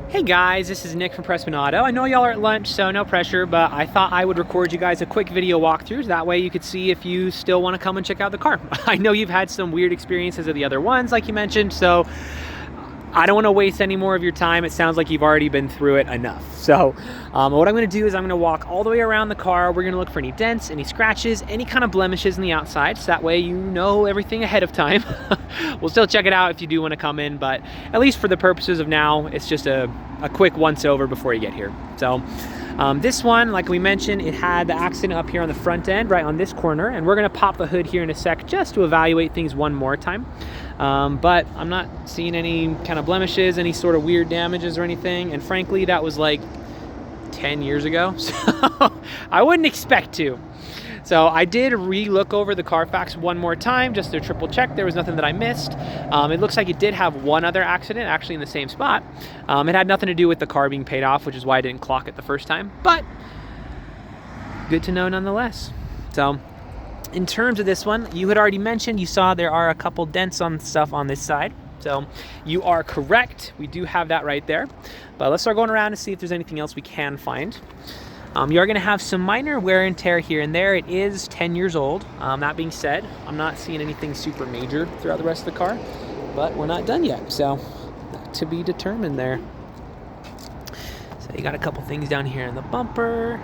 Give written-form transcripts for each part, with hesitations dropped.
Hey guys, this is Nick from Prestman Auto. I know y'all are at lunch, so no pressure, but I thought I would record you guys a quick video walkthrough. That way you could see if you still want to come and check out the car. I know you've had some weird experiences of the other ones, like you mentioned, so I don't want to waste any more of your time. It sounds like you've already been through it enough. So what I'm going to do is I'm going to walk all the way around the car. We're going to look for any dents, any scratches, any kind of blemishes in the outside, so that way you know everything ahead of time. We'll still check it out if you do want to come in, but at least for the purposes of now, it's just a quick once over before you get here. So this one, like we mentioned, it had the accident up here on the front end, right on this corner, and we're going to pop the hood here in a sec just to evaluate things one more time. But I'm not seeing any kind of blemishes, any sort of weird damages or anything, and frankly that was like 10 years ago, so I wouldn't expect to. So I did re-look over the Carfax one more time just to triple check there was nothing that I missed. It looks like it did have one other accident actually in the same spot. It had nothing to do with the car being paid off, which is why I didn't clock it the first time, but good to know nonetheless. So in terms of this one, you had already mentioned, you saw there are a couple dents on stuff on this side. So you are correct, we do have that right there. But let's start going around and see if there's anything else we can find. You are gonna have some minor wear and tear here and there. It is 10 years old. That being said, I'm not seeing anything super major throughout the rest of the car, but we're not done yet. So to be determined there. So you got a couple things down here in the bumper.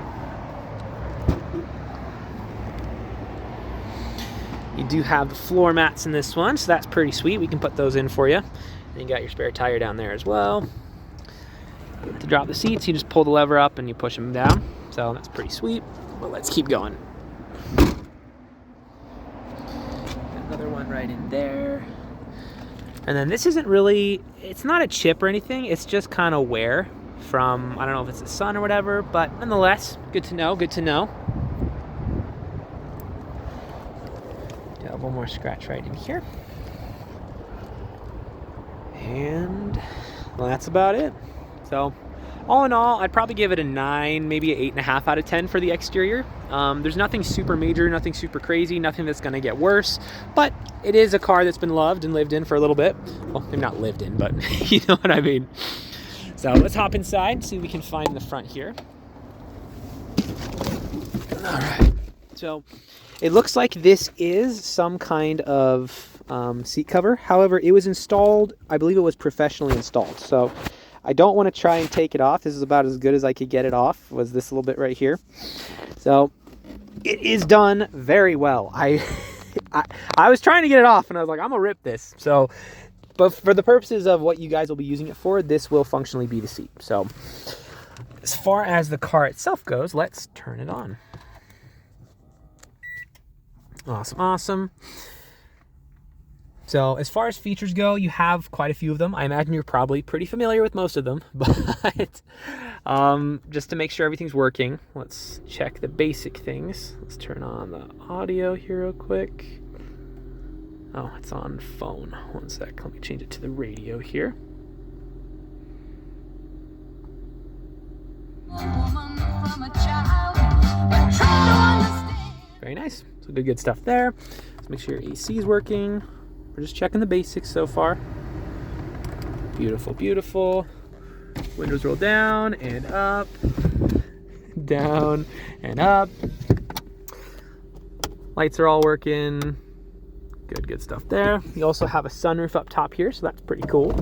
You do have the floor mats in this one, so that's pretty sweet. We can put those in for you. And you got your spare tire down there as well. To drop the seats, you just pull the lever up and you push them down. So that's pretty sweet, but let's keep going. Another one right in there. And then this isn't really, it's not a chip or anything, it's just kind of wear from, I don't know if it's the sun or whatever, but nonetheless, good to know, good to know. Do have one more scratch right in here. And well, that's about it. So all in all, I'd probably give it a 9, maybe an 8.5 out of 10 for the exterior. There's nothing super major, nothing super crazy, nothing that's gonna get worse, but it is a car that's been loved and lived in for a little bit. Well, maybe not lived in, but you know what I mean. So let's hop inside, see what we can find in the front here. All right, so it looks like this is some kind of seat cover. However, it was installed, I believe it was professionally installed. So I don't want to try and take it off. This is about as good as I could get it off, was this little bit right here. So it is done very well. I was trying to get it off and I was like, I'm gonna rip this. So, but for the purposes of what you guys will be using it for, this will functionally be the seat. So as far as the car itself goes, let's turn it on. Awesome, awesome. So as far as features go, you have quite a few of them. I imagine you're probably pretty familiar with most of them, but just to make sure everything's working, let's check the basic things. Let's turn on the audio here real quick. Oh, it's on phone. One sec, let me change it to the radio here. Very nice, so good stuff there. Let's make sure your AC is working. We're just checking the basics so far. Beautiful, beautiful. Windows roll down and up, down and up. Lights are all working. Good stuff there. You also have a sunroof up top here, so that's pretty cool.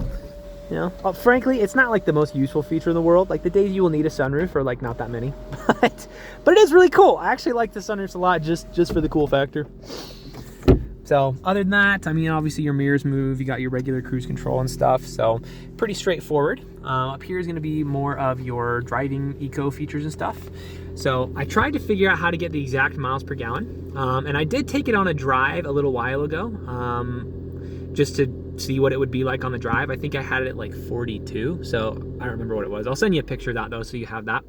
You know, well, frankly, it's not like the most useful feature in the world. Like the days you will need a sunroof are like not that many, but it is really cool. I actually like the sunroofs a lot just for the cool factor. So other than that, I mean, obviously your mirrors move, you got your regular cruise control and stuff, so pretty straightforward. Up here is gonna be more of your driving eco features and stuff. So I tried to figure out how to get the exact miles per gallon, and I did take it on a drive a little while ago, just to see what it would be like on the drive. I think I had it at like 42, so I don't remember what it was. I'll send you a picture of that though, so you have that.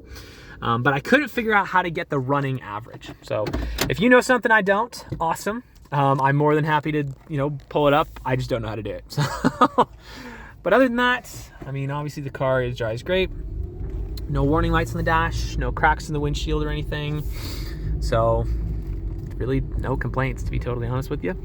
But I couldn't figure out how to get the running average. So if you know something I don't, awesome. I'm more than happy to, you know, pull it up. I just don't know how to do it. So but other than that, I mean, obviously the car drives great. No warning lights on the dash, no cracks in the windshield or anything. So really no complaints, to be totally honest with you.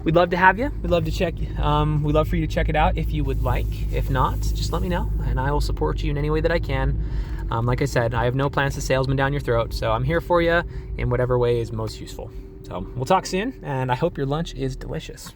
we'd love to have you. We'd love for you to check it out if you would like. If not, just let me know, and I will support you in any way that I can. Like I said, I have no plans to salesman down your throat, so I'm here for you in whatever way is most useful. So we'll talk soon, and I hope your lunch is delicious.